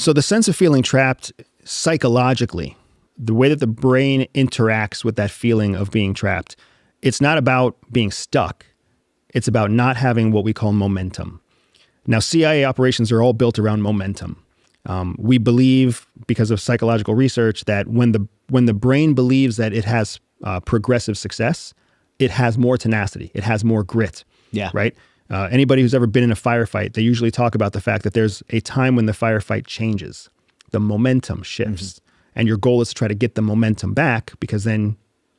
So the sense of feeling trapped psychologically, the way that the brain interacts with that feeling of being trapped, it's not about being stuck. It's about not having what we call momentum. Now, CIA operations are all built around momentum. We believe, because of psychological research, that when the brain believes that it has progressive success, it has more tenacity. It has more grit. Yeah. Right? Anybody who's ever been in a firefight, they usually talk about the fact that there's a time when the firefight changes. The momentum shifts. And your goal is to try to get the momentum back, because then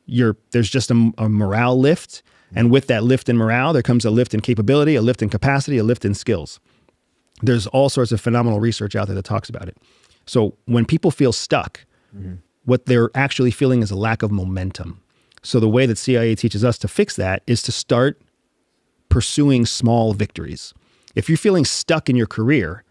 there's just a morale lift. And with that lift in morale, there comes a lift in capability, a lift in capacity, a lift in skills. There's all sorts of phenomenal research out there that talks about it. So when people feel stuck, what they're actually feeling is a lack of momentum. So the way that CIA teaches us to fix that is to start pursuing small victories. If you're feeling stuck in your career,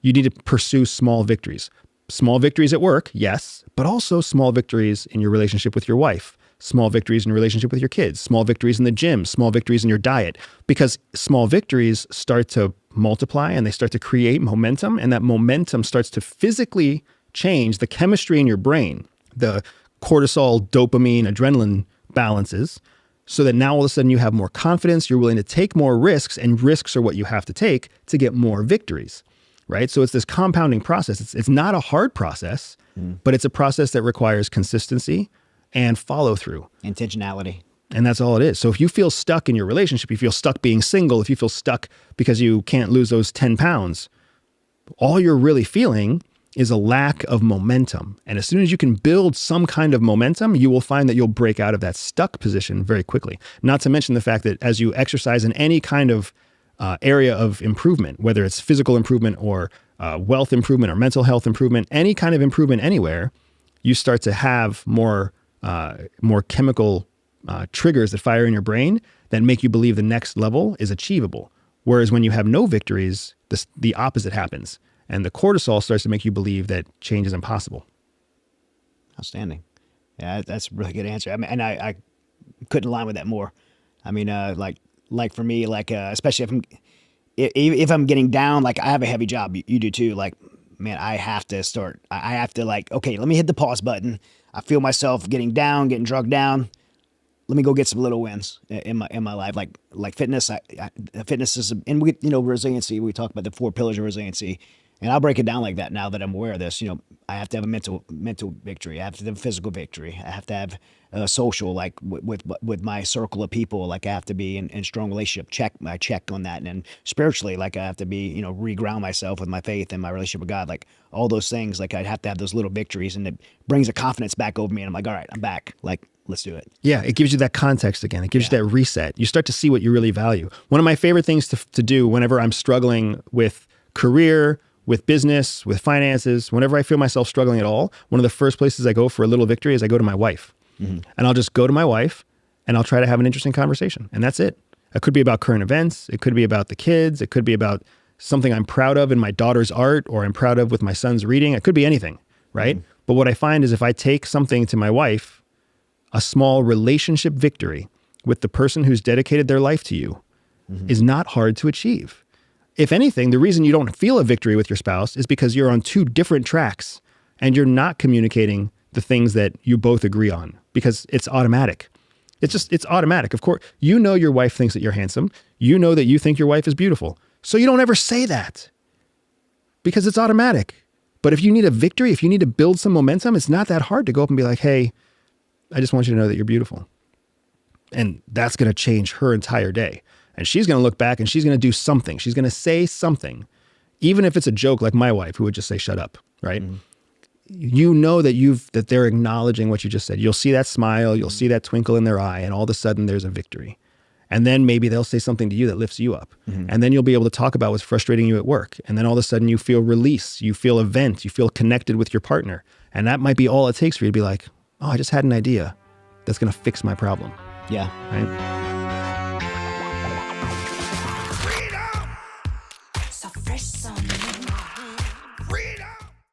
you need to pursue small victories. Small victories at work, yes, but also small victories in your relationship with your wife, small victories in your relationship with your kids, small victories in the gym, small victories in your diet, because small victories start to multiply and they start to create momentum, and that momentum starts to physically change the chemistry in your brain, the cortisol, dopamine, adrenaline balances, so that now all of a sudden you have more confidence, you're willing to take more risks, and risks are what you have to take to get more victories. Right? So it's this compounding process. It's not a hard process, but it's a process that requires consistency and follow through. Intentionality. And that's all it is. So if you feel stuck in your relationship, you feel stuck being single, if you feel stuck because you can't lose those 10 pounds, all you're really feeling is a lack of momentum. And as soon as you can build some kind of momentum, you will find that you'll break out of that stuck position very quickly. Not to mention the fact that as you exercise in any kind of area of improvement, whether it's physical improvement or wealth improvement or mental health improvement, any kind of improvement anywhere, you start to have more chemical triggers that fire in your brain that make you believe the next level is achievable. Whereas when you have no victories, the opposite happens. And the cortisol starts to make you believe that change is impossible. Outstanding. Yeah, that's a really good answer. I mean, and I couldn't align with that more. I mean, like for me, especially if I'm getting down, like I have a heavy job, you do too. Like, man, I have to okay, let me hit the pause button. I feel myself getting down, getting drugged down. Let me go get some little wins in my life, like fitness. Fitness is, and resiliency. We talk about the 4 pillars of resiliency, and I'll break it down like that now that I'm aware of this. I have to have a mental victory. I have to have a physical victory. I have to have a social, like with my circle of people. Like I have to be in strong relationship. I check on that, and then spiritually, like I have to be, reground myself with my faith and my relationship with God. Like all those things, like I'd have to have those little victories, and it brings a confidence back over me. And I'm like, all right, I'm back. Like, let's do it. Yeah, it gives you that context again. It gives you that reset. You start to see what you really value. One of my favorite things to do whenever I'm struggling with career, with business, with finances, whenever I feel myself struggling at all, one of the first places I go for a little victory is I go to my wife. And I'll just go to my wife and I'll try to have an interesting conversation. And that's it. It could be about current events. It could be about the kids. It could be about something I'm proud of in my daughter's art, or I'm proud of with my son's reading. It could be anything, right? But what I find is if I take something to my wife, a small relationship victory with the person who's dedicated their life to you is not hard to achieve. If anything, the reason you don't feel a victory with your spouse is because you're on 2 different tracks and you're not communicating the things that you both agree on, because it's automatic. It's automatic. Of course, your wife thinks that you're handsome. You know that you think your wife is beautiful. So you don't ever say that because it's automatic. But if you need a victory, if you need to build some momentum, it's not that hard to go up and be like, hey, I just want you to know that you're beautiful. And that's going to change her entire day. And she's going to look back and she's going to do something. She's going to say something, even if it's a joke like my wife, who would just say, shut up, right? You know that they're acknowledging what you just said. You'll see that smile, you'll see that twinkle in their eye, and all of a sudden there's a victory. And then maybe they'll say something to you that lifts you up. And then you'll be able to talk about what's frustrating you at work. And then all of a sudden you feel release, you feel a vent, you feel connected with your partner. And that might be all it takes for you to be like, oh, I just had an idea that's going to fix my problem. Yeah. Right?